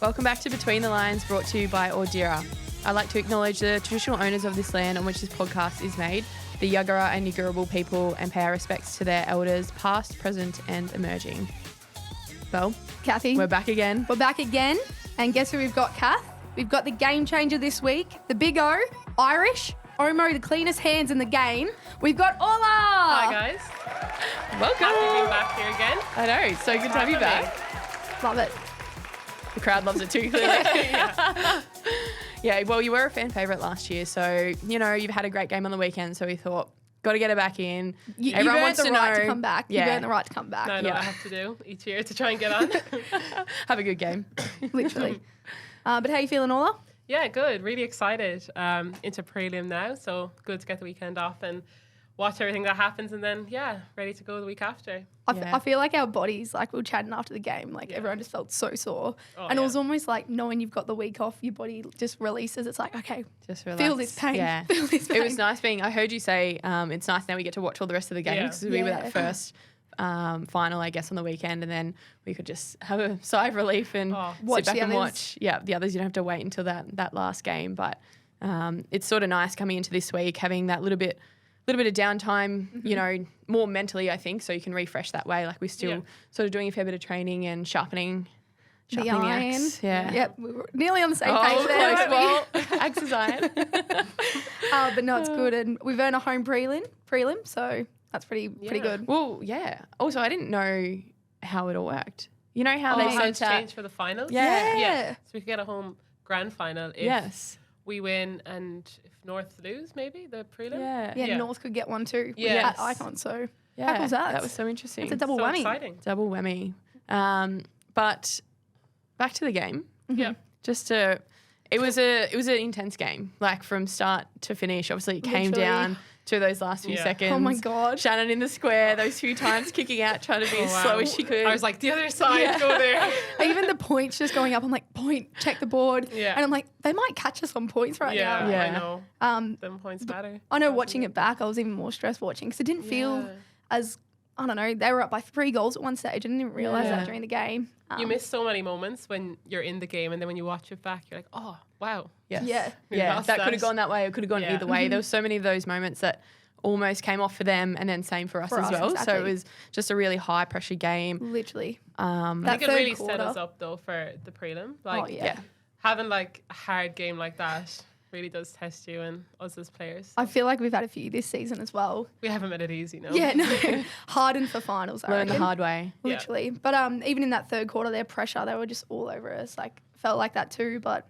Welcome back to Between the Lines, brought to you by Ordira. I'd like to acknowledge the traditional owners of this land on which this podcast is made, the Yuggera and Yuggurabal people, and pay our respects to their elders, past, present, and emerging. Well, Kathy, we're back again. We're back again. And guess who we've got, Kath? We've got the game changer this week, the Big O, Irish, Omo, the cleanest hands in the game. We've got Orla. Hi, guys. Welcome. Happy to be back here again. I know, it's so good to have you back. Love it. The crowd loves it too, clearly. Yeah, well, you were a fan favourite last year, so, you know, you've had a great game on the weekend, so we thought, got to get her back in. Everyone wants the right to come back. Yeah. You've earned the right to come back. I know what I have to do each year to try and get on. Have a good game. Literally. But how you feeling, Orla? Yeah, good. Really excited into Prelim now, so good to get the weekend off and watch everything that happens, and then, yeah, ready to go the week after. I feel like our bodies, like we were chatting after the game, like everyone just felt so sore. It was almost like knowing you've got the week off, your body just releases. It's like, okay, just relax. Feel this pain. Yeah. Feel this pain. It was nice I heard you say it's nice now we get to watch all the rest of the games because we were that first final, I guess, on the weekend, and then we could just have a sigh of relief and sit back and watch. Yeah, the others, you don't have to wait until that last game. But it's sort of nice coming into this week, having that little bit of downtime, you know, more mentally, I think, so you can refresh that way. Like we're still sort of doing a fair bit of training and sharpening the iron. axe. Yeah. Yep, we were nearly on the same page there. Well, axe is iron. But no, it's good. And we've earned a home prelim, so that's pretty good. Well, yeah. Also, I didn't know how it all worked. You know how they how it's sent out... changed for the finals? Yeah. So we could get a home grand final if we win and if North lose, maybe, the Prelim? Yeah, North could get one too. Yes. At Icon, so Yeah, how cool's that? that was so interesting. It's a double So whammy. exciting. Double whammy. But back to the game. Yeah. It was an intense game, like from start to finish. Obviously, it came Literally. down to those last few seconds. Oh my God. Shannon in the square, those few times kicking out, trying to be as slow as she could. I was like, the other side, go there. Even the points just going up, I'm like, point, check the board. Yeah. And I'm like, they might catch us on points right now. Yeah. I know. Them points matter. I know watching it back, I was even more stressed watching because it didn't feel as, I don't know, they were up by 3 goals at one stage. I didn't even realise that during the game. You miss so many moments when you're in the game, and then when you watch it back, you're like, oh, wow. Yes. Yeah. Yeah, lost that could that. have gone that way. It could have gone either way. There were so many of those moments that almost came off for them and then same for us as well. Exactly. So it was just a really high pressure game. Literally. I think it really set us up, though, for the Prelim. Like, having, like, a hard game like that really does test you and us as players. I feel like we've had a few this season as well. We haven't made it easy, no. Yeah, no. Hardened for finals, I Learn the reckon. hard way. Literally. But even in that third quarter, their pressure, they were just all over us. Like, felt like that too. But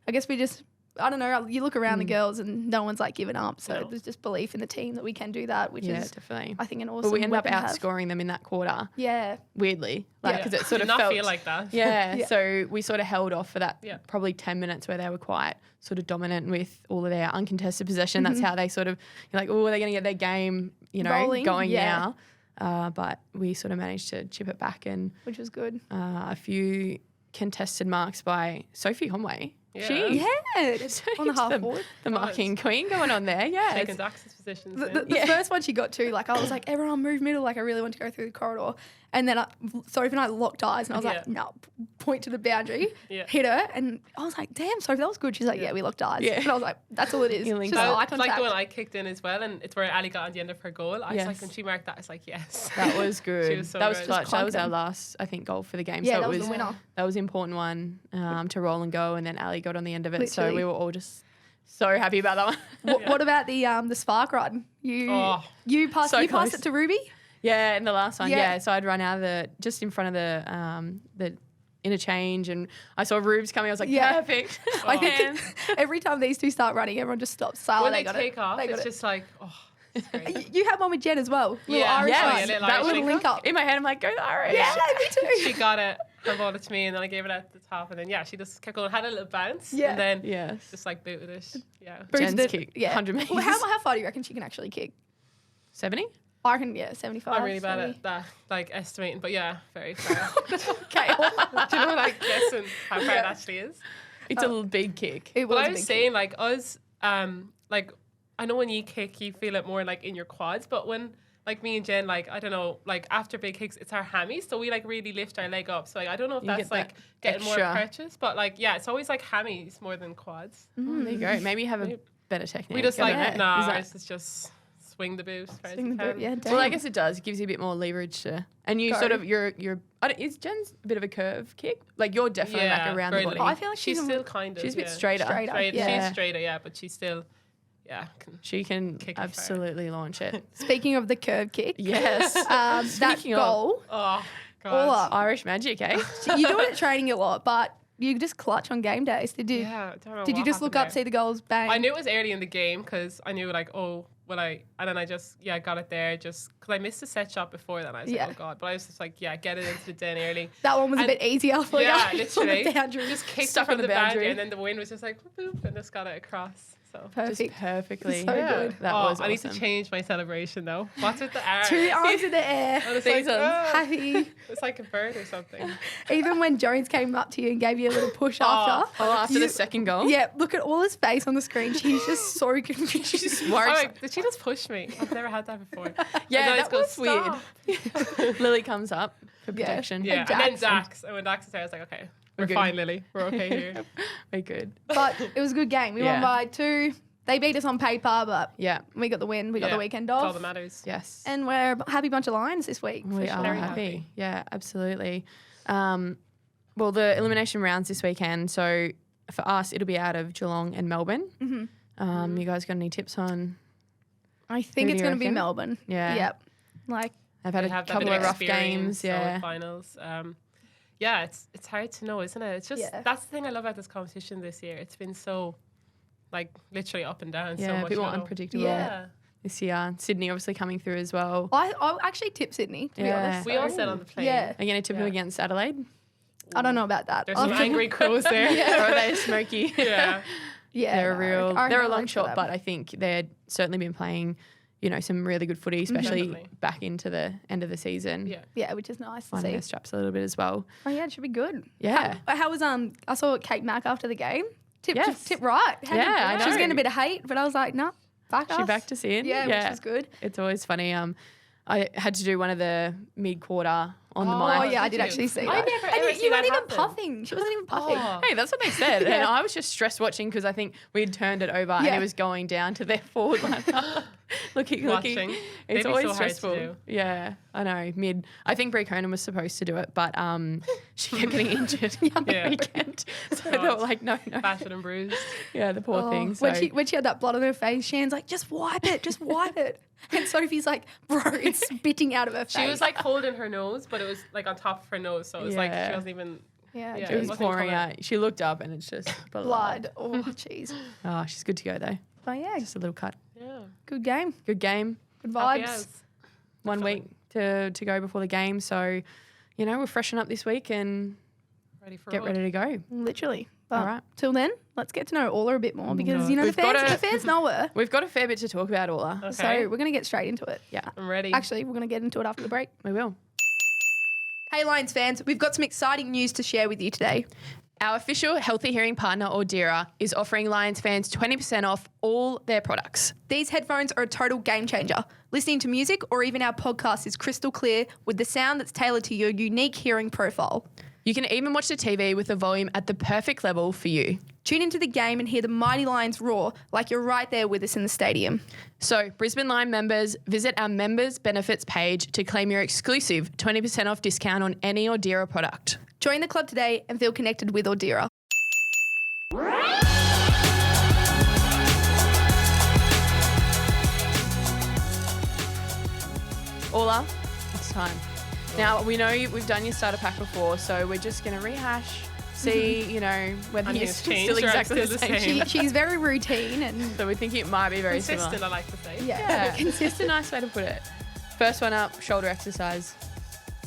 I guess we just, I don't know, you look around the girls and no one's like giving up. So it was just belief in the team that we can do that, which is definitely. I think an awesome But we ended up weapon to have. outscoring them in that quarter. Yeah. Weirdly. Like, because it sort Did of not felt. feel like that. Yeah, so we sort of held off for that probably 10 minutes where they were quite sort of dominant with all of their uncontested possession. That's how they sort of, you're like, oh, they're going to get their game, you know, Rolling, going now. But we sort of managed to chip it back, and Which was good. a few contested marks by Sophie Conway. Yeah. She On the half forward. the marking queen going on there. Yeah. Taking Dax's positions. The first one she got to, like, I was like, everyone move middle. Like, I really want to go through the corridor. And then Sophie and I locked eyes, and I was like, no, point to the boundary, hit her. And I was like, damn, Sophie, that was good. She's like, we locked eyes. Yeah. And I was like, that's all it is. You Just linked eye It's like contact. the one I kicked in as well, and it's where Ali got on the end of her goal. I was like, when she marked that, it's like, yes. That was good. She was so that was good. clutch. Just That was our clunked last, I think, goal for the game. Yeah, so that it was the winner. That was an important one to roll and go, and then Ali got on the end of it. Literally. So we were all just so happy about that one. What about the spark run? You passed So you passed close. it to Ruby? Yeah, in the last one. Yeah. Yeah. So I'd run out of just in front of the interchange, and I saw Rubes coming. I was like, perfect. I think every time these two start running, everyone just stops. So When they they got take it. off, They got it's it. just like, oh, it's great. You had one with Jen as well. Little Yeah. Irish Yeah, one. yeah, little That Irish little link up. In my head, I'm like, go the Irish. Yeah, me too. She got it, handballed it to me, and then I gave it at the top, and then she just kept going, had a little bounce, and then just like booted it. Yeah. Jen's Boosted. kick, 100 metres. Well, how far do you reckon she can actually kick? 70? I reckon, 75. I'm really bad 70. at that, like estimating, but yeah, very far. Okay. Do you know, like guessing how far it actually is? It's a little big kick. It was Well, I a was big saying, like us, like I know when you kick, you feel it more like in your quads, but when like me and Jen, like, I don't know, like after big kicks, it's our hammies. So we like really lift our leg up. So like, I don't know if that's like getting more purchase, but like, yeah, it's always like hammies more than quads. There you go. Maybe you have a better technique. We just like, it's just swing the boot. Swing the boot, yeah. Well, I guess it does. It gives you a bit more leverage to, and you sort of, is Jen's a bit of a curve kick? Like you're definitely like around the body. I feel like she's still kind of. She's a bit straighter. She's straighter, yeah, but she's still... Yeah, she can absolutely launch it. Speaking of the curve kick, yes, that goal. Oh, God. Orla. Irish magic, eh? You do it at training a lot, but you just clutch on game days. Did you? Yeah, I don't know. Did you just look up, see the goals, bang? I knew it was early in the game because I knew like, and then I just got it there just because I missed a set shot before that. I was like, oh God, but I was just like, get it into the den early. That one was a bit easier for you. Yeah, literally. Just kicked stuck from the boundary, and then the wind was just like, boop, and just got it across. So. Perfect. Just perfectly. So good. That was awesome. I need to change my celebration though. What's with the arms? 2 arms in the air. Happy. It's like a bird or something. Even when Jones came up to you and gave you a little push after the second goal? Yeah, look at all his face on the screen. She's just so confused. She's worried. Did she just push me? I've never had that before. Yeah, that was weird. Lily comes up for protection. Yeah, and then Dax. And when Dax is there, I was like, okay. We're fine, Lily. We're okay here. We're good. But it was a good game. We won by 2. They beat us on paper, but we got the win. We got the weekend off. That's all that matters. Yes. And we're a happy bunch of Lions this week. We are very happy. Yeah, absolutely. Well, the elimination rounds this weekend. So for us, it'll be out of Geelong and Melbourne. Mm-hmm. You guys got any tips on? I think it's going to be Melbourne. Yeah. Yep. Like I've had a couple of rough games. Yeah. Finals. Yeah, it's hard to know, isn't it? It's just that's the thing I love about this competition this year. It's been so, like, literally up and down. Yeah, so much a bit more unpredictable. Yeah. This year, Sydney obviously coming through as well. I actually tipped Sydney, to be honest. We all said on the plane. Yeah. Are you going to tip them against Adelaide? I don't know about that. There's some angry crows there. Or are they smoky? Yeah. They're they're a long shot, but I think they've certainly been playing, some really good footy, especially back into the end of the season. Yeah, which is nice to see. Finding their straps a little bit as well. Oh yeah, it should be good. Yeah. How was I saw Kate Mack after the game. Tip right. I know. She was getting a bit of hate, but I was like, no, back us. She backed us in. Yeah, which is good. It's always funny. I had to do one of the mid-quarter on the mic. Oh, yeah, I did actually see that. I never ever see you that weren't even happen. puffing. She wasn't even puffing. Hey, that's what they said. And I was just stress watching because I think we'd turned it over and it was going down to their forward line. looking. It's always so stressful. Yeah, I know. I think Brie Conan was supposed to do it, but she kept getting injured on the weekend. So they were like, no. Battered and bruised. Yeah, the poor thing. So. When she had that blood on her face, Shan's like, just wipe it. And Sophie's like, bro, it's spitting out of her face. She was like holding her nose, but it was like on top of her nose. So it was like she wasn't even... Yeah, it was pouring out. She looked up and it's just blood. Oh, jeez. Oh, she's good to go though. Oh, yeah. Just a little cut. Yeah. Good game. Good vibes. 1 week to go before the game. So, we'll freshen up this week and get ready to go. Literally. But all right. Till then, let's get to know Orla a bit more because, the fans know her. We've got a fair bit to talk about Orla. Okay. So we're going to get straight into it. Yeah. I'm ready. Actually, we're going to get into it after the break. We will. Hey Lions fans, we've got some exciting news to share with you today. Our official healthy hearing partner, Audira, is offering Lions fans 20% off all their products. These headphones are a total game changer. Listening to music or even our podcast is crystal clear with the sound that's tailored to your unique hearing profile. You can even watch the TV with the volume at the perfect level for you. Tune into the game and hear the mighty Lions roar like you're right there with us in the stadium. So, Brisbane Lion members, visit our members benefits page to claim your exclusive 20% off discount on any Audira product. Join the club today and feel connected with Audira. Orla, it's time. Now, we know we've done your starter pack before, so we're just going to rehash, see, whether you're still exactly the same. She's very routine. And so we think it might be very consistent, similar. I like to say. Yeah. Consistent, nice way to put it. First one up, shoulder exercise.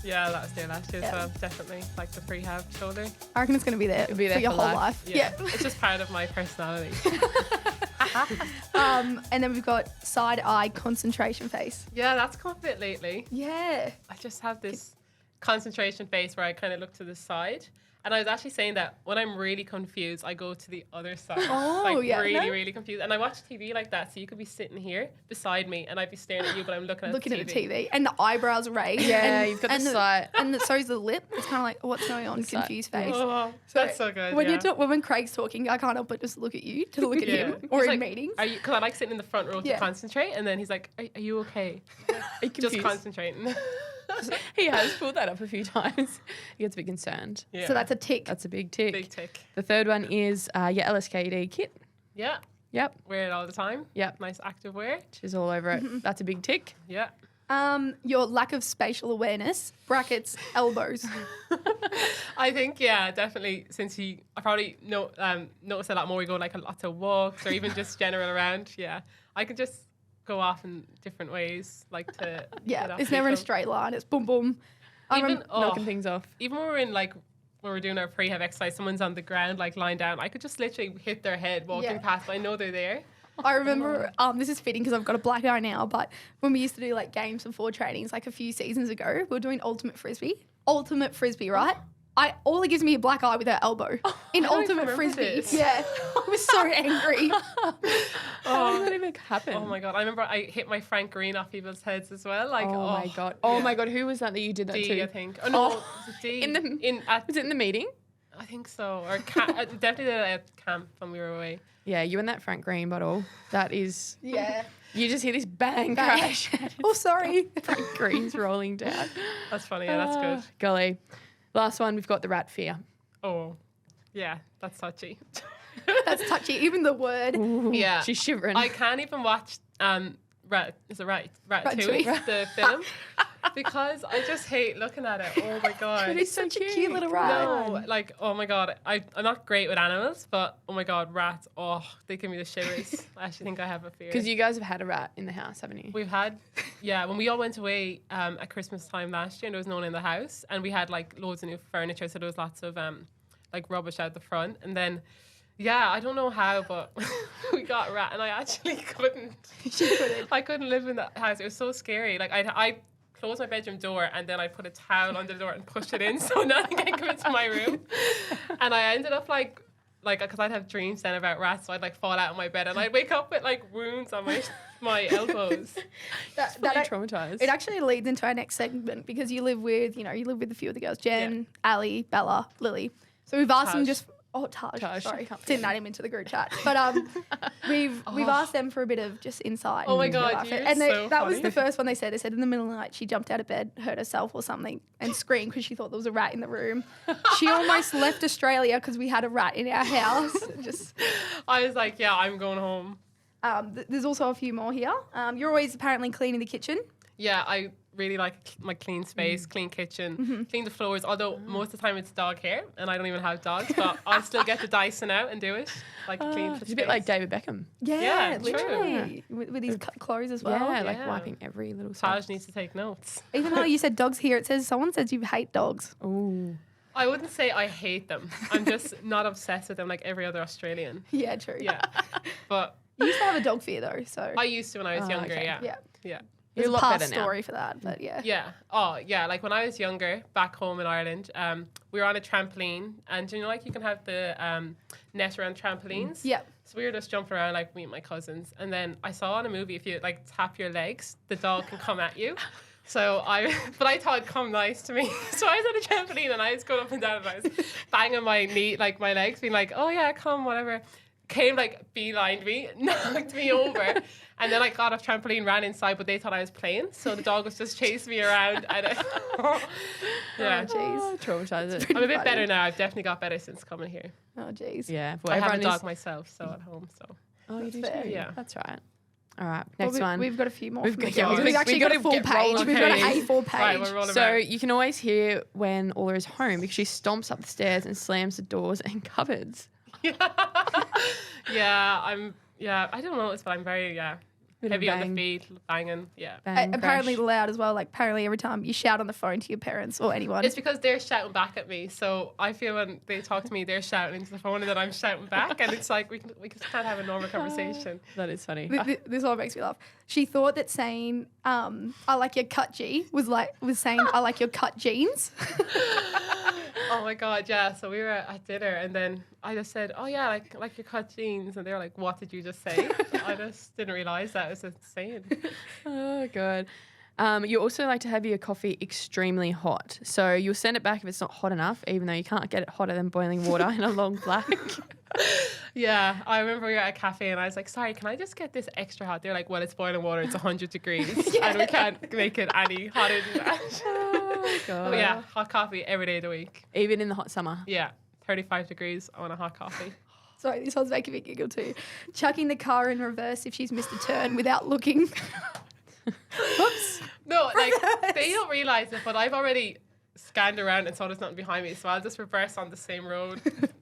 Yeah, that was there last year, so definitely like the prehab shoulder. I reckon it's going to be there, for your whole life. Yeah. It's just part of my personality. And then we've got side eye concentration face. Yeah, that's come a bit lately. Yeah. I just have this concentration face where I kind of look to the side. And I was actually saying that when I'm really confused, I go to the other side. Really confused. And I watch TV like that. So you could be sitting here beside me and I'd be staring at you, but I'm looking at the TV. And the eyebrows raised. Yeah, and, you've got the sight. And so's the lip. It's kind of like, what's going on? Confused face. Oh, that's so good. When Craig's talking, I can't help but just look at you to look at him or in meetings. Because I like sitting in the front row to concentrate. And then he's like, are you okay? Just concentrating. He has pulled that up a few times. He gets a bit concerned. Yeah. So that's a tick. That's a big tick. Big tick. The third one is your LSKD kit. Yeah. Yep. Wear it all the time. Yep. Nice active wear. She's all over it. That's a big tick. Yeah. Your lack of spatial awareness, brackets, elbows. I think, definitely. Since I probably notice a lot more. We go like a lot of walks or even just general around. Yeah. I could just go off in different ways, like to it's never in a straight line. It's boom boom. Even knocking things off. Even when we're doing our prehab exercise, someone's on the ground like lying down, I could just literally hit their head walking past, but I know they're there. I remember this is fitting because I've got a black eye now, but when we used to do like games before trainings like a few seasons ago, we were doing ultimate frisbee, right? Orla gives me a black eye with her elbow in ultimate frisbee. This. Yeah, I was so angry. How did that even happen? Oh my god! I remember I hit my Frank Green off people's heads as well. Like, my god! Oh my god! Who was that you did that D, to? I think. Oh no, was it D? Was it in the meeting? I think so. Or definitely at camp when we were away. Yeah, you and that Frank Green bottle. That is. Yeah. You just hear this bang crash. Oh, sorry. Frank Green's rolling down. That's funny. Yeah, that's good. Golly. Last one, we've got the rat fear. Oh, yeah, that's touchy. That's touchy. Even the word. Ooh, yeah. She's shivering. I can't even watch Ratatouille, the film, because I just hate looking at it. Oh my god. It's such a cute little rat. No, like, oh my god. I'm not great with animals, but oh my god, rats, they give me the shivers. I actually think I have a fear. Because you guys have had a rat in the house, haven't you? We've had, when we all went away at Christmas time last year, and there was no one in the house, and we had like loads of new furniture, so there was lots of like rubbish out the front, and then I don't know how, but we got a rat, and I actually couldn't. I couldn't live in that house. It was so scary. Like I closed my bedroom door, and then I put a towel under the door and pushed it in so nothing can come into my room. And I ended up like because I'd have dreams then about rats, so I'd like fall out of my bed, and I'd wake up with like wounds on my elbows. That traumatized. It actually leads into our next segment because you live with a few of the girls, Jen, Ali, Bella, Lily. So we've asked them just. Oh, Taj. Sorry, didn't add him into the group chat. But we've asked them for a bit of just insight. Oh my god, that was the first one they said. They said in the middle of the night she jumped out of bed, hurt herself or something, and screamed because she thought there was a rat in the room. She almost left Australia because we had a rat in our house. I was like, I'm going home. There's also a few more here. You're always apparently cleaning the kitchen. Yeah, I really like my clean space, clean kitchen, clean the floors, although most of the time it's dog hair and I don't even have dogs, but I'll still get the Dyson out and do it. Like clean the space. It's a bit like David Beckham. Yeah, literally. With his clothes as well. Yeah, like wiping every little spot. Taj needs to take notes. Even though you said dogs here, someone says you hate dogs. Ooh. I wouldn't say I hate them. I'm just not obsessed with them like every other Australian. Yeah, true. Yeah. But you used to have a dog fear though, so. I used to when I was younger, okay. Yeah. There's a past story for that, but yeah. Yeah. Oh, yeah. Like when I was younger, back home in Ireland, we were on a trampoline, and like you can have the net around trampolines. Yeah. So we were just jumping around like me and my cousins, and then I saw in a movie if you like tap your legs, the dog can come at you. So I thought it'd come nice to me. So I was on a trampoline and I was going up and down and I was banging my legs, being like, oh yeah, come, whatever. Came like beelined me, knocked me over. And then I got off trampoline, ran inside, but they thought I was playing. So the dog was just chasing me around. And jeez. Traumatized it. I'm a bit better now. I've definitely got better since coming here. Oh, jeez. Yeah. Well, I have a dog myself, so at home. So. Oh, you do fair. too? Yeah. That's right. All right. Next one. We've got a few more. We've actually got a full page. We've got an A4 page. Right, we're rolling so back. you can always hear when Orla is home because she stomps up the stairs and slams the doors and cupboards. I don't know, but I'm very, heavy on the feet, banging, apparently loud as well. Like apparently every time you shout on the phone to your parents or anyone. It's because they're shouting back at me. So I feel when they talk to me, they're shouting into the phone and then I'm shouting back. And it's like we can't have a normal conversation. That is funny. This all makes me laugh. She thought that saying I like your cut G was saying I like your cut jeans. Oh my God, yeah. So we were at dinner and then I just said, oh yeah, like your cut jeans. And they were like, what did you just say? I just didn't realize that. It was insane. Oh, God. You also like to have your coffee extremely hot. So you'll send it back if it's not hot enough, even though you can't get it hotter than boiling water in a long black. Yeah, I remember we were at a cafe and I was like, sorry, can I just get this extra hot? They're like, well, it's boiling water. It's 100 degrees and we can't make it any hotter than that. Oh, God. But yeah, hot coffee every day of the week. Even in the hot summer. Yeah, 35 degrees. I want a hot coffee. Sorry, this one's making me giggle too. Chucking the car in reverse if she's missed a turn without looking. Whoops. No, like they don't realise it, but I've already scanned around and saw there's nothing behind me, so I'll just reverse on the same road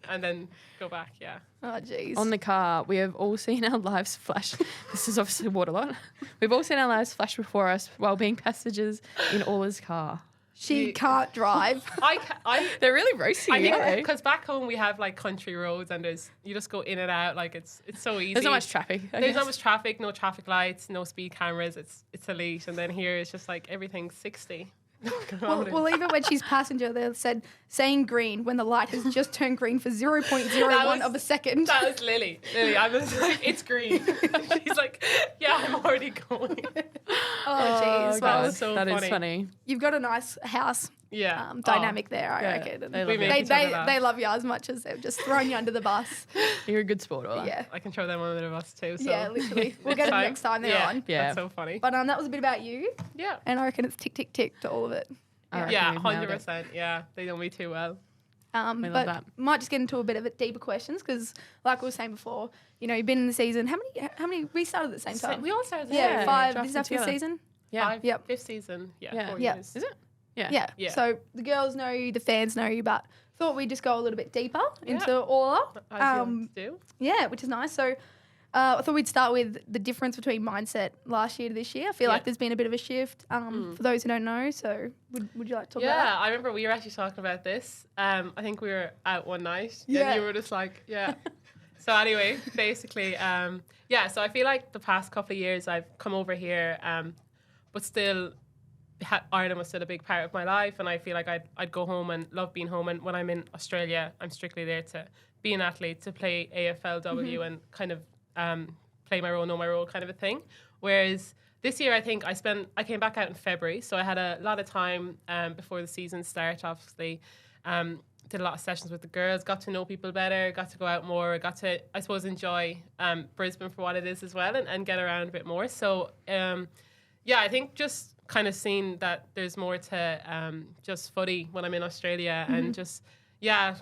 and then go back. Yeah. Oh, jeez. On the car, we have all seen our lives flash. This is obviously Waterlot. We've all seen our lives flash before us while being passengers in Orla's car. She can't drive. They're really roasting you. Because back home we have like country roads and you just go in and out, like it's so easy. There's not much traffic. There's not much traffic, no traffic lights, no speed cameras. It's elite. And then here it's just like everything's 60. Well, even when she's passenger, they said saying green when the light has just turned green for 0.01 of a second. That was Lily. I was like, it's green. She's like, yeah, I'm already going. Oh, jeez. Well, so that is funny. You've got a nice house dynamic there, I reckon. They love you as much as they've just thrown you under the bus. You're a good sport, Orla. Yeah. I can throw them under the bus too. So. Yeah, literally. We'll get it next time they're on. Yeah. That's so funny. But that was a bit about you. Yeah. And I reckon it's tick, tick, tick to all of it. Yeah, 100%. Yeah, they know me too well. But might just get into a bit of deeper questions because, like we were saying before, you've been in the season. How many? We started at the same time. We all started. Yeah, 5. This is our 5th season. Yeah. Yep. 5th season. Yeah. 4 years. Is it? Yeah. So the girls know you, the fans know you, but thought we'd just go a little bit deeper into Orla. As you do. Yeah, which is nice. So I thought we'd start with the difference between mindset last year to this year. I feel like there's been a bit of a shift for those who don't know. So would you like to talk about that? Yeah, I remember we were actually talking about this. I think we were out one night and you were just like, So anyway, basically, so I feel like the past couple of years I've come over here, but still Ireland was still a big part of my life, and I feel like I'd go home and love being home. And when I'm in Australia, I'm strictly there to be an athlete, to play AFLW and kind of play my role, know my role kind of a thing. Whereas this year, I think I came back out in February, so I had a lot of time before the season started, obviously. Did a lot of sessions with the girls, got to know people better, got to go out more, got to, I suppose, enjoy Brisbane for what it is as well and get around a bit more. So, I think just kind of seeing that there's more to just footy when I'm in Australia and just,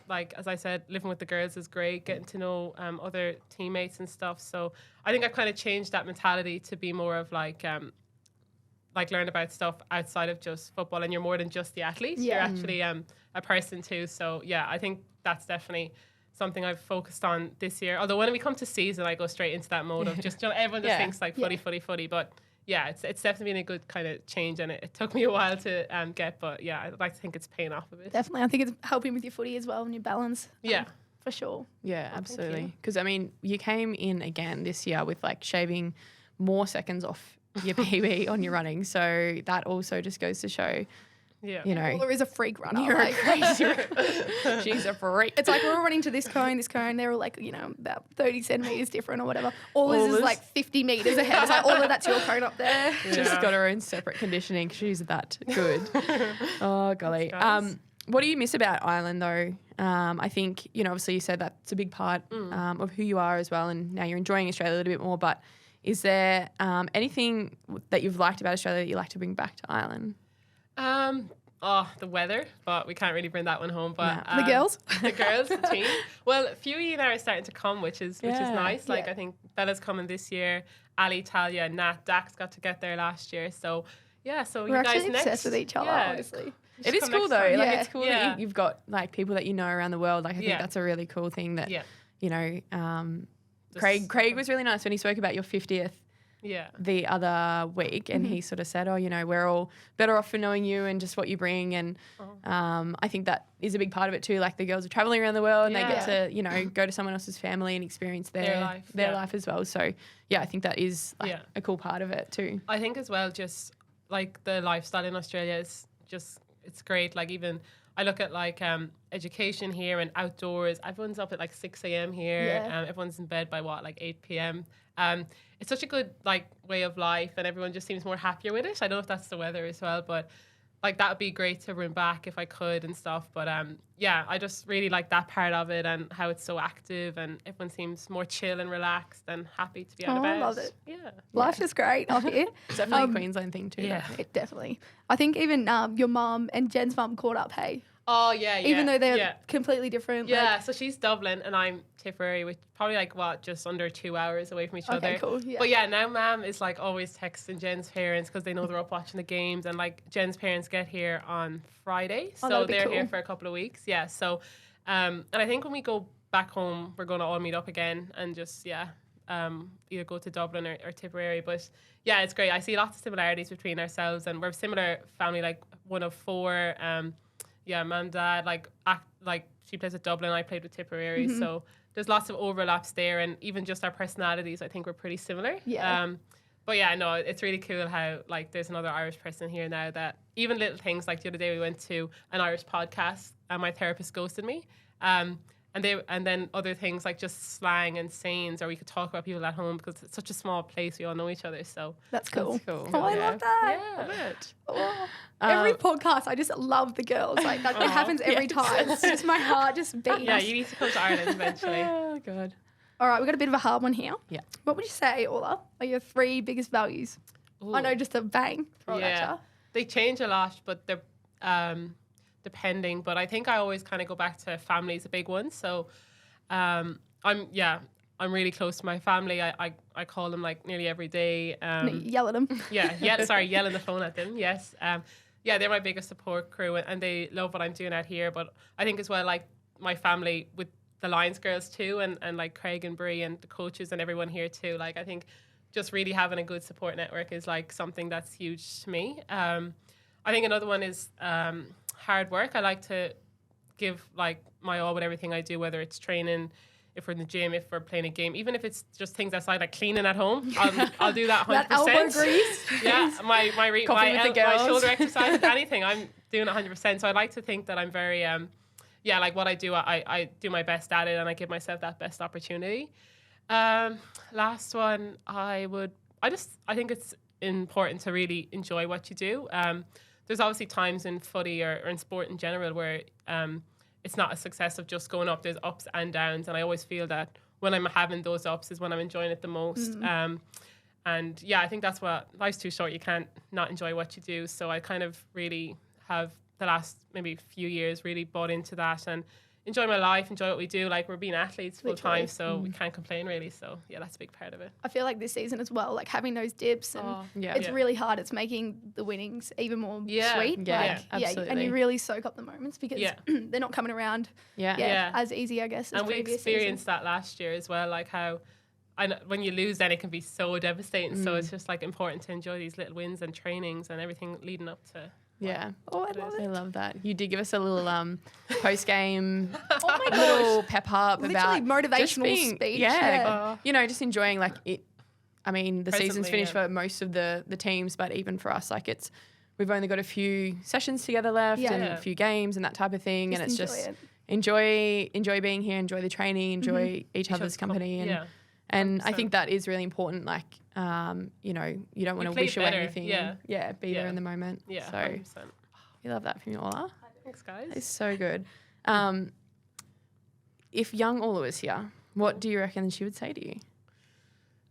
like, as I said, living with the girls is great, getting to know other teammates and stuff. So I think I've kind of changed that mentality to be more of like learn about stuff outside of just football, and you're more than just the athlete. You're actually a person too. So I think that's definitely something I've focused on this year. Although when we come to season, I go straight into that mode of just, everyone just thinks like footy. But it's definitely been a good kind of change, and it took me a while to get, but I'd like to think it's paying off a bit. Definitely. I think it's helping with your footy as well and your balance. For sure. Yeah, absolutely. Because, I mean, you came in again this year with like shaving more seconds off your PB on your running. So that also just goes to show, Orla is a freak runner. You're a crazy She's a freak. It's like we're all running to this cone. They're all like, about 30 centimetres different or whatever. Orla's is like 50 metres ahead. It's like, Orla, that's your cone up there. Just got her own separate conditioning. She's that good. Oh, golly. What do you miss about Ireland, though? I think, obviously you said that's a big part of who you are as well, and now you're enjoying Australia a little bit more, but is there anything that you've liked about Australia that you like to bring back to Ireland? The weather, but we can't really bring that one home. But the girls, the team. Well, Fuey and I are starting to come, which is nice. Like I think Bella's coming this year. Ali, Talia, Nat, Dax got to get there last year. So so we're you guys actually obsessed with each other. Honestly, it is cool though. Like it's cool that you've got like people that you know around the world. Like I think that's a really cool thing that Craig was really nice when he spoke about your 50th. The other week, and he sort of said, we're all better off for knowing you and just what you bring. And I think that is a big part of it too. Like the girls are traveling around the world and they get to, go to someone else's family and experience their life as well. So I think that is like a cool part of it too. I think as well, just like the lifestyle in Australia is just, it's great. Like even I look at like education here and outdoors. Everyone's up at like 6 a.m. here. Everyone's in bed by like 8 p.m. It's such a good like way of life, and everyone just seems more happier with it. I don't know if that's the weather as well, but like that would be great to run back if I could and stuff. But yeah, I just really like that part of it and how it's so active and everyone seems more chill and relaxed and happy to be out of bed. I love it. Yeah. Life's just great up here. It's definitely a Queensland thing too. Yeah. It definitely. I think even your mum and Jen's mum caught up, hey? Oh, yeah, yeah. Even though they're completely different. Yeah, so she's Dublin and I'm Tipperary, which probably like, just under 2 hours away from each other. Okay, cool. Yeah. But yeah, now Mam is like always texting Jen's parents because they know they're up watching the games. And like Jen's parents get here on Friday. So they're here for a couple of weeks. Yeah, so, and I think when we go back home, we're going to all meet up again and just, either go to Dublin or Tipperary. But yeah, it's great. I see lots of similarities between ourselves and we're a similar family, like one of four. Mum, dad, like she plays with Dublin, I played with Tipperary, so there's lots of overlaps there, and even just our personalities, I think we're pretty similar. Yeah. But yeah, no, it's really cool how like there's another Irish person here now that even little things like the other day we went to an Irish podcast and my therapist ghosted me. And then other things like just slang and sayings, or we could talk about people at home because it's such a small place. We all know each other, so that's cool. Oh, I love that. Yeah, love it. Oh. Every podcast, I just love the girls. Like it happens every time. It's just my heart just beats. Yeah, you need to come to Ireland eventually. Oh God. All right, we've got a bit of a hard one here. Yeah. What would you say, Orla, are your 3 biggest values? Ooh. I know, just a bang. Throw it at you. They change a lot, but they're depending. But I think I always kind of go back to family is a big one. So I'm really close to my family. I call them like nearly every day. Yell at them. Yelling the phone at them. Yes. They're my biggest support crew and they love what I'm doing out here. But I think as well, like my family with the Lions girls too, and like Craig and Bree and the coaches and everyone here too. Like I think just really having a good support network is like something that's huge to me. I think another one is hard work. I like to give like my all with everything I do, whether it's training, if we're in the gym, if we're playing a game, even if it's just things outside like cleaning at home, I'll do that 100%. That elbow grease. Yeah, my shoulder exercise, anything, I'm doing 100%. So I like to think that I'm very, like what I do, I do my best at it and I give myself that best opportunity. Last one, I think it's important to really enjoy what you do. There's obviously times in footy or in sport in general where it's not a success of just going up. There's ups and downs, and I always feel that when I'm having those ups is when I'm enjoying it the most. And yeah, I think that's what life's too short. You can't not enjoy what you do. So I kind of really have the last maybe few years really bought into that and enjoy my life, enjoy what we do. Like we're being athletes full time, so we can't complain really. So yeah, that's a big part of it. I feel like this season as well, like having those dips and it's really hard. It's making the winnings even more sweet. Absolutely. And you really soak up the moments because they're not coming around as easy, I guess, as and we experienced that last year as well, like how when you lose then it can be so devastating. So it's just like important to enjoy these little wins and trainings and everything leading up to. Yeah. Oh, I love that. You did give us a little post-game my little pep up literally about motivational speech. Just enjoying like it. I mean, the season's finished for most of the teams, but even for us, like we've only got a few sessions together left and a few games and that type of thing. And it's just enjoy being here, enjoy the training, enjoy each other's company. And I think that is really important. Like, you don't want to wish away anything. Be there in the moment. Yeah, so 100%. We love that from you, Orla. Thanks, guys. It's so good. If young Orla was here, what do you reckon she would say to you?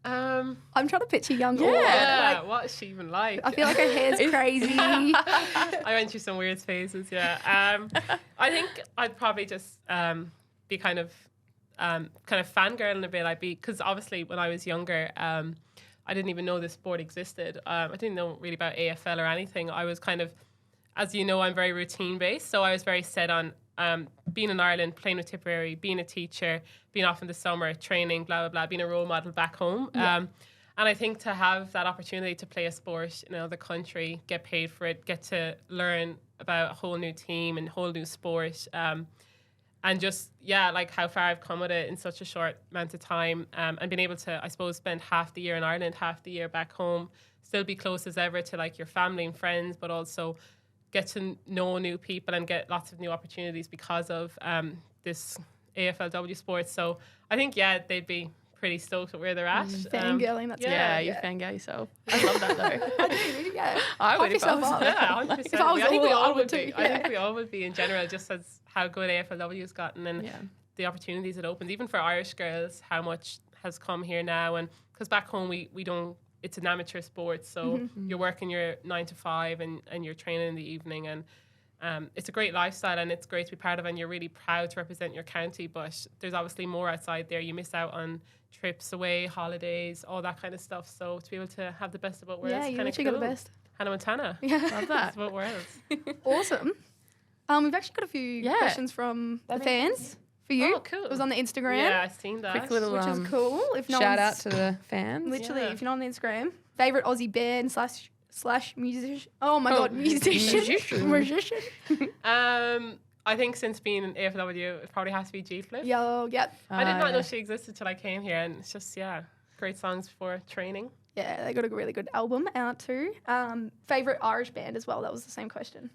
I'm trying to picture young Orla. Yeah, what is she even like? I feel like her hair's crazy. I went through some weird phases, I think I'd probably just be kind of fangirling a bit. Because obviously when I was younger, I didn't even know this sport existed. I didn't know really about AFL or anything. I was kind of, as you know, I'm very routine based. So I was very set on being in Ireland, playing with Tipperary, being a teacher, being off in the summer, training, blah, blah, blah, being a role model back home. And I think to have that opportunity to play a sport in another country, get paid for it, get to learn about a whole new team and whole new sport, and just, like how far I've come with it in such a short amount of time, and being able to, I suppose, spend half the year in Ireland, half the year back home, still be close as ever to like your family and friends, but also get to know new people and get lots of new opportunities because of this AFLW sport. So I think, they'd be pretty stoked at where they're at. Fangirling, that's you fangirl yourself. I love that though. I do, yeah. I would if I yourself was. up. Yeah, 100%. If I was I think we Orla, I all would would be. too, I yeah. think we all would be in general, just as how good AFLW has gotten and the opportunities it opens, even for Irish girls, how much has come here now. And because back home we don't, it's an amateur sport, so you're working your 9 to 5 and you're training in the evening, and it's a great lifestyle and it's great to be part of, and you're really proud to represent your county. But there's obviously more outside there. You miss out on trips away, holidays, all that kind of stuff. So to be able to have the best of both worlds, you kind of literally got the best. Hannah Montana. Yeah. Love that. Both worlds. Awesome. We've actually got a few questions from the fans for you. Oh, cool. It was on the Instagram. Yeah, I've seen that. Quick little Which is cool. If no shout out one's- to the fans. Literally, if you're not on the Instagram, favorite Aussie band slash musician. Oh my god, musician. Musician. I think since being in AFLW, it probably has to be G Flip. Yo, yep. I did not know she existed till I came here, and it's just great songs for training. Yeah, they got a really good album out too. Favorite Irish band as well. That was the same question.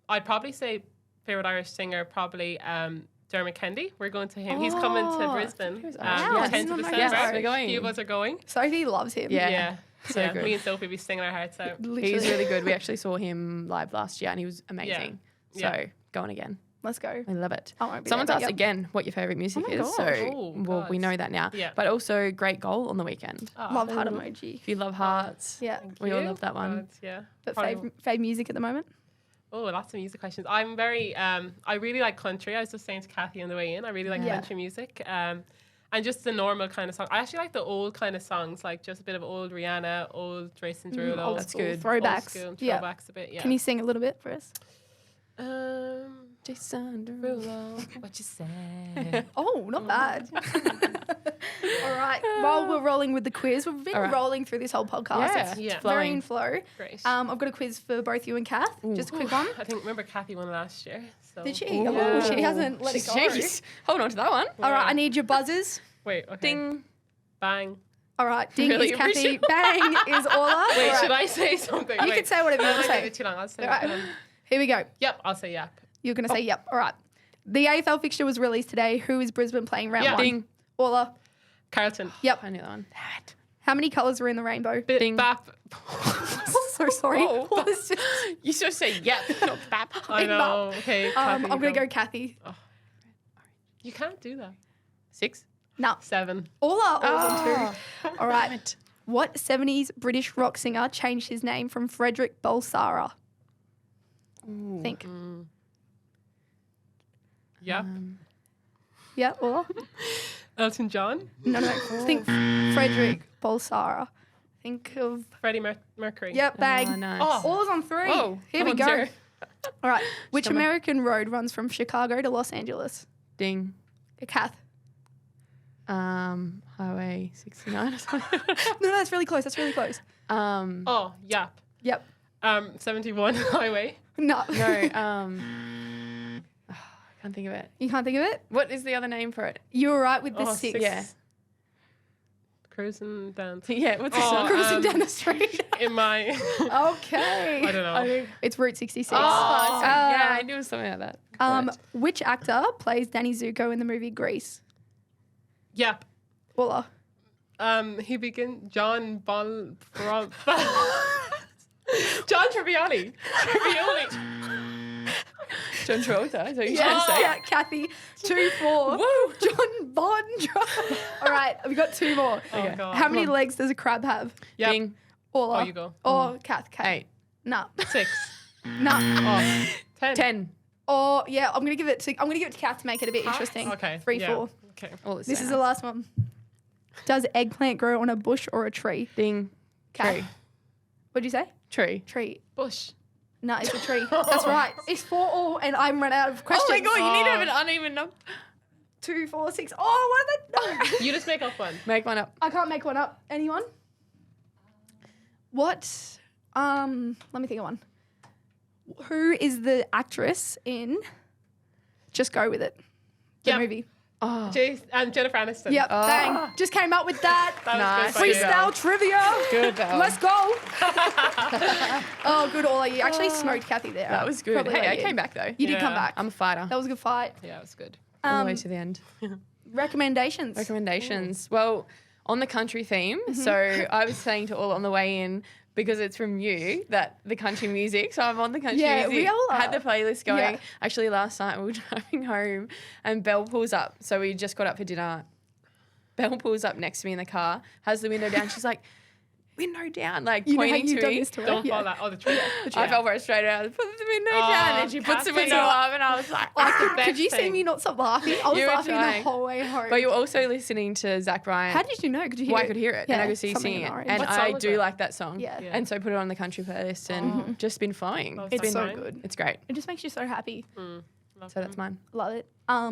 I'd probably say favorite Irish singer, probably Dermot Kennedy. We're going to him. He's coming to Brisbane. Wow, 10th of yes, December. we're going. A few of us are going. Sophie loves him. Yeah. So good. Me and Sophie be singing our hearts out. Literally. He's really good. We actually saw him live last year and he was amazing. Yeah. So going again. Let's go. I love it. I won't be Someone's there, asked but again what your favourite music my is. gosh. So well, we know that now. Yeah. But also great goal on the weekend. Love heart emoji. If you love hearts, Yeah. we all love that one. Yeah. But Probably- fave music at the moment? Oh, lots of music questions. I'm very, I really like country. I was just saying to Kathy on the way in, I really like country music. And just the normal kind of song. I actually like the old kind of songs, like just a bit of old Rihanna, old Jason Derulo. Old That's school. good. Throwbacks. Old school, Yeah. throwbacks a bit, yeah. Can you sing a little bit for us? Jason Derulo. What you say? Oh, not bad. All right. While we're rolling with the quiz, we've been rolling through this whole podcast. Yeah, It's yeah. very in flow. Great. I've got a quiz for both you and Kath. Just a quick one. I think, remember Kathy won last year. So. Did she? Ooh. Oh, she hasn't let it go. Jeez. Hold on to that one. All right, I need your buzzers. Wait, okay. Ding. Bang. All right, ding Really is Kathy, appreciate- bang is Orla. Wait, All right. should I say something? You can say whatever you want to I say. it too long. I'll say All right. Here we go. Yep, I'll say yep. You're going to say yep. All right. The AFL fixture was released today. Who is Brisbane playing round Yeah. one? Ding. Orla. Carlton. Yep. I knew that one. How many colours were in the rainbow? Bit bap. So sorry. Oh. What was just- You should say yep, not bap. I know. Okay, Kathy, I'm going to go Kathy. You can't do that. 6. No. 7. Orla was on 2. All right. What 70s British rock singer changed his name from Frederick Balsara? Think. Yep. Yeah, Orla? Elton John. No. Think Frederick Balsara. Think of... Freddie Mercury. Yep, bang. Oh, nice. Oh. All's on 3. Whoa. Here we I'm go. on 0. All right. Which Come on. American road runs from Chicago to Los Angeles? Ding. Kath. Highway 69 or something. No, that's really close. That's really close. Oh, yep. Yep. 71 highway. No. No, I can't think of it. You can't think of it? What is the other name for it? You were right with the Oh, 6. six. Yeah. Cruising down. Yeah, what's the Oh, song? Cruising down the street. In my... Okay. I don't know. It's Route 66. Yeah, I knew it was something like that. But- Which actor plays Danny Zuko in the movie Grease? Yep. Orla. He begins... John John Trivioli. John Travolta, is that what you Yes, say? yeah, Kathy. 2-4. Woo! John Bon. All right, we've got 2 more. Oh, God. How many legs does a crab have? Yep. Ding. Orla. Oh, you go. Or Kath. 8. No. 6. No. Oh, 10. 10. Or yeah, I'm gonna give it to Kath to make it a bit interesting. Okay. 3, yeah. 4. Okay. All the This same. is the last one. Does eggplant grow on a bush or a tree? Ding. Kath. Tree. What'd you say? Tree. Tree. Bush. No, it's a tree. That's right. It's 4-all, and I'm run out of questions. Oh my god, you need to have an uneven number. 2, 4, 6. Oh, what the? No. You just make up one. Make one up. I can't make one up. Anyone? What? Let me think of one. Who is the actress in Just Go With It? The Yep. movie. Oh, Jennifer Aniston. Yep, bang. Just came up with that. That was Nice. good. Freestyle trivia. good, Belle. Let's go. Oh, good, Orla. You actually smoked Kathy there. That was good. Probably Hey, I you. came back though. You did come back. I'm a fighter. That was a good fight. Yeah, it was good. All the way to the end. Recommendations. Recommendations. Well, on the country theme, so I was saying to all on the way in, because it's from you, that the country music. So I'm on the country Yeah, music. we all are. Had the playlist going. Yeah. Actually, last night we were driving home and Belle pulls up. So we just got up for dinner. Belle pulls up next to me in the car, has the window down. She's like, window down, like You know how pointing you've to done me. this to her? Don't Yeah. fall that. Oh, the tree. I felt frustrated. I was put the window down, and she puts the Kathy. window up, and I was like, Could you see thing. me not stop laughing? I was You were laughing trying. the whole way home. But you were also listening to Zach Bryan. How did you know? Could you hear Well, it? I could hear it, and I could see you something singing in it, orange. and What song I was do it? like that song. Yeah. Yeah. And so put it on the country playlist, and just been flying. Love It's Zach so Bryan. good. It's great. It just makes you so happy. Love So that's him. mine. Love it. What's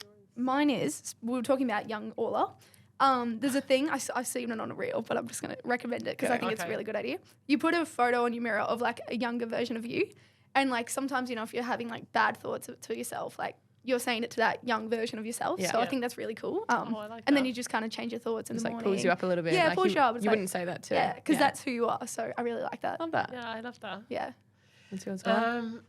yours? Mine is, we were talking about young Orla. There's a thing, I've seen it on a reel, but I'm just going to recommend it because I think it's a Okay. really good idea. You put a photo on your mirror of like a younger version of you. And like sometimes, you know, if you're having like bad thoughts to yourself, like you're saying it to that young version of yourself. Yeah. So I Yeah. think that's really cool. I like and then that. you just kind of change your thoughts in Just the like morning. pulls you up a little bit. Yeah, like pulls you up. It's You like- wouldn't say that too. Yeah, because that's who you are. So I really like that. Love that. Yeah, I love that. Yeah. That's yours. Well.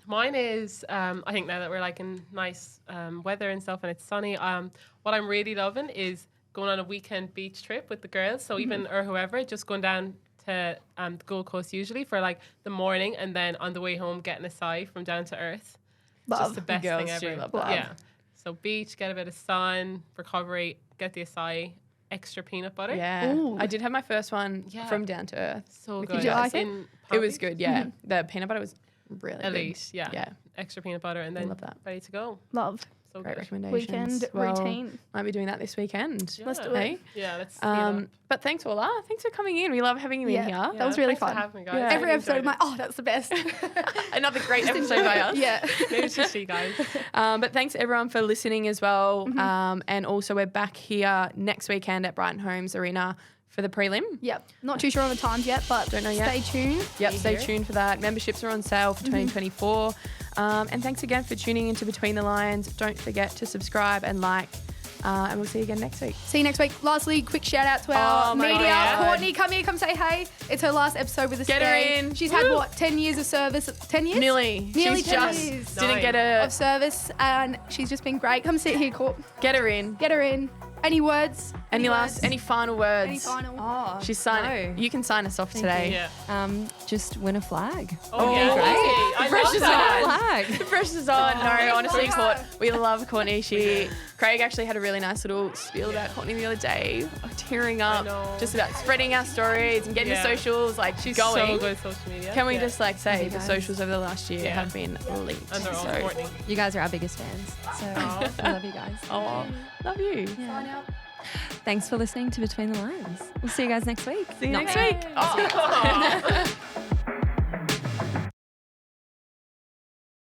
Mine is, I think now that we're like in nice weather and stuff and it's sunny, what I'm really loving is going on a weekend beach trip with the girls. So even, or whoever, just going down to the Gold Coast usually for like the morning and then on the way home getting a sigh from down to earth. Love. Just the best Girls thing do ever. love that. Yeah. So beach, get a bit of sun, recovery, get the acai, extra peanut butter. Yeah. Ooh. I did have my first one Yeah. from Down to Earth. So With good. you guys. like it? In It was Palm good, yeah. The peanut butter was really Elite, good. yeah. Yeah. Extra peanut butter and then love that. ready to go. Love. So Great good. recommendations. Weekend routine. Might be doing that this weekend. Yeah. Let's do Hey? it. Yeah, let's speed up. But thanks, Orla. Thanks for coming in. We love having you in Yeah. here. That was really thanks fun. For having me, guys. Yeah. Every Really episode, I'm enjoyed like, oh, that's the best. Another great episode by us. Yeah. it. Maybe it's just you guys. But thanks everyone for listening as well. And also we're back here next weekend at Brighton Homes Arena for the prelim. Yep. Not too sure on the times yet, but Don't know yet. stay tuned. Yep, Be stay here. tuned for that. Memberships are on sale for 2024. And thanks again for tuning into Between the Lions. Don't forget to subscribe and like. And we'll see you again next week. See you next week. Lastly, quick shout out to our Oh my media. God. Courtney, come here, come say hey. It's her last episode with us Get her today. in. She's had Woo. what, 10 years of service? 10 years? Nearly. Nearly She's 10 just years didn't Nice. get a of service, and she's just been great. Come sit here, Court. get her in. Get her in. Any words? Any words? final words? Any final? Oh, She's signing. no. You can sign us off today. Yeah. Just win a flag. Oh, yeah. great. I love Pressure's that. Flag. The pressure's on. No, honestly, love Court, her. we love Courtney. Craig actually had a really nice little spiel about Courtney the other day, tearing up, know. just about spreading our stories and getting Yeah. the socials like She's going. so good at social media. Can we Yeah. just like say You the guys. socials over the last year Yeah. have been elite? And they're all So- Courtney. You guys are our biggest fans. So I love you guys. Oh, love you. Yeah. Thanks for listening to Between the Lines. We'll see you guys next week. See you Not next week. Oh.